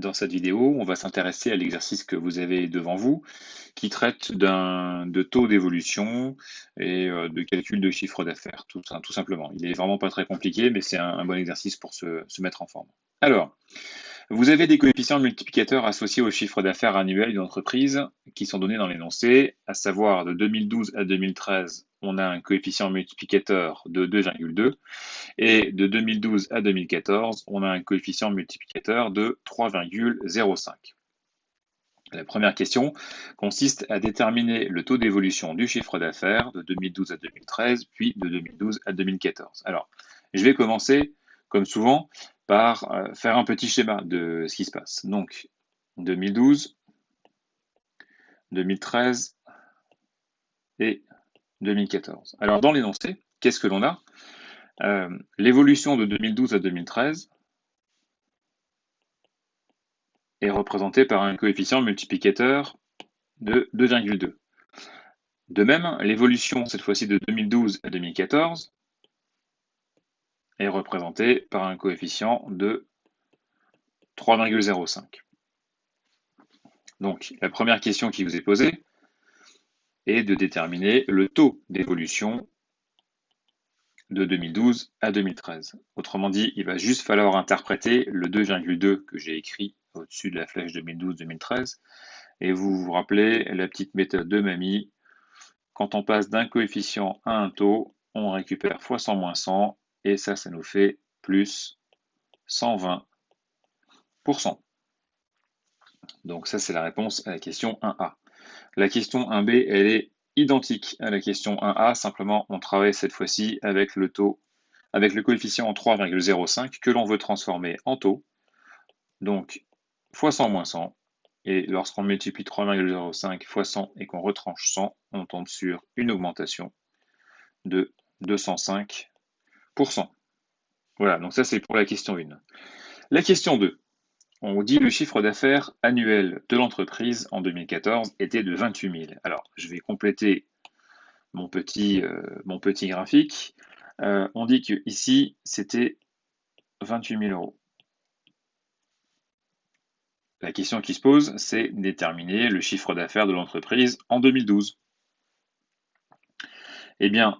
Dans cette vidéo, on va s'intéresser à l'exercice que vous avez devant vous, qui traite de taux d'évolution et de calcul de chiffre d'affaires, tout simplement. Il est vraiment pas très compliqué, mais c'est un bon exercice pour se mettre en forme. Alors, vous avez des coefficients multiplicateurs associés au chiffre d'affaires annuel d'une entreprise qui sont donnés dans l'énoncé, à savoir de 2012 à 2013, on a un coefficient multiplicateur de 2,2 et de 2012 à 2014, on a un coefficient multiplicateur de 3,05. La première question consiste à déterminer le taux d'évolution du chiffre d'affaires de 2012 à 2013, puis de 2012 à 2014. Alors, je vais commencer, comme souvent, par faire un petit schéma de ce qui se passe. Donc, 2012, 2013 et 2014. Alors, dans l'énoncé, qu'est-ce que l'on a? L'évolution de 2012 à 2013 est représentée par un coefficient multiplicateur de 2,2. De même, l'évolution, cette fois-ci de 2012 à 2014, est représentée par un coefficient de 3,05. Donc, la première question qui vous est posée est de déterminer le taux d'évolution de 2012 à 2013. Autrement dit, il va juste falloir interpréter le 2,2 que j'ai écrit au-dessus de la flèche 2012-2013, et vous vous rappelez la petite méthode de mamie. Quand on passe d'un coefficient à un taux, on récupère fois 100 moins 100, et ça nous fait plus 120%. Donc ça, c'est la réponse à la question 1A. La question 1B, elle est identique à la question 1A, simplement on travaille cette fois-ci avec le taux, avec le coefficient 3,05 que l'on veut transformer en taux. Donc, fois 100 moins 100, et lorsqu'on multiplie 3,05 fois 100 et qu'on retranche 100, on tombe sur une augmentation de 205%. Voilà, donc ça c'est pour la question 1. La question 2. On dit le chiffre d'affaires annuel de l'entreprise en 2014 était de 28 000. Alors, je vais compléter mon petit graphique. On dit que ici, c'était 28 000 euros. La question qui se pose, c'est déterminer le chiffre d'affaires de l'entreprise en 2012. Eh bien,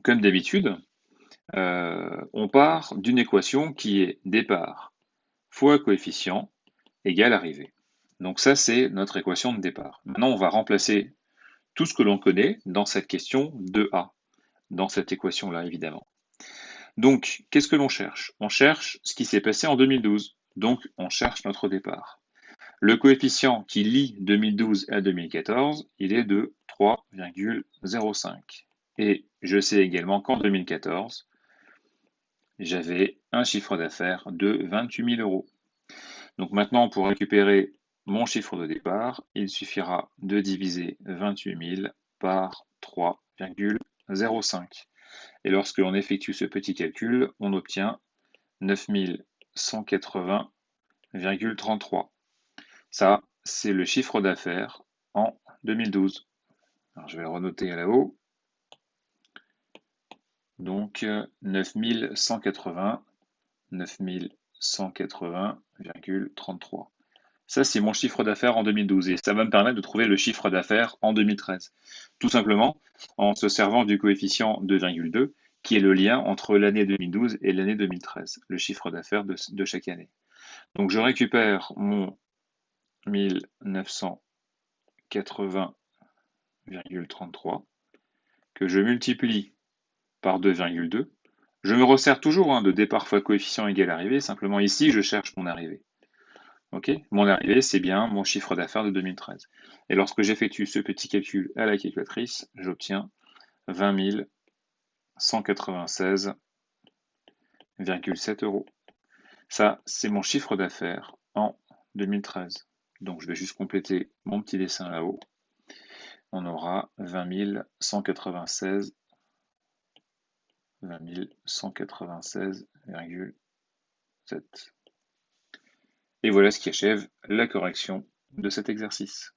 comme d'habitude, on part d'une équation qui est départ fois coefficient égale arrivée. Donc ça, c'est notre équation de départ. Maintenant, on va remplacer tout ce que l'on connaît dans cette question 2A, dans cette équation-là, évidemment. Donc, qu'est-ce que l'on cherche? On cherche ce qui s'est passé en 2012. Donc, on cherche notre départ. Le coefficient qui lie 2012 à 2014, il est de 3,05. Et je sais également qu'en 2014, j'avais un chiffre d'affaires de 28 000 euros. Donc maintenant, pour récupérer mon chiffre de départ, il suffira de diviser 28 000 par 3,05. Et lorsque l'on effectue ce petit calcul, on obtient 9 180,33. Ça, c'est le chiffre d'affaires en 2012. Alors, je vais le renoter là-haut. Donc, 9 180,33. Ça, c'est mon chiffre d'affaires en 2012 et ça va me permettre de trouver le chiffre d'affaires en 2013. Tout simplement en se servant du coefficient 2,2 qui est le lien entre l'année 2012 et l'année 2013, le chiffre d'affaires de chaque année. Donc, je récupère mon 1980,33 que je multiplie par 2,2. Je me resserre toujours de départ fois coefficient égale arrivée, simplement ici je cherche mon arrivée. Ok, mon arrivée c'est bien mon chiffre d'affaires de 2013. Et lorsque j'effectue ce petit calcul à la calculatrice, j'obtiens 20 196,7 euros. Ça, c'est mon chiffre d'affaires en 2013. Donc je vais juste compléter mon petit dessin là-haut. On aura 20 196,7. Et voilà ce qui achève la correction de cet exercice.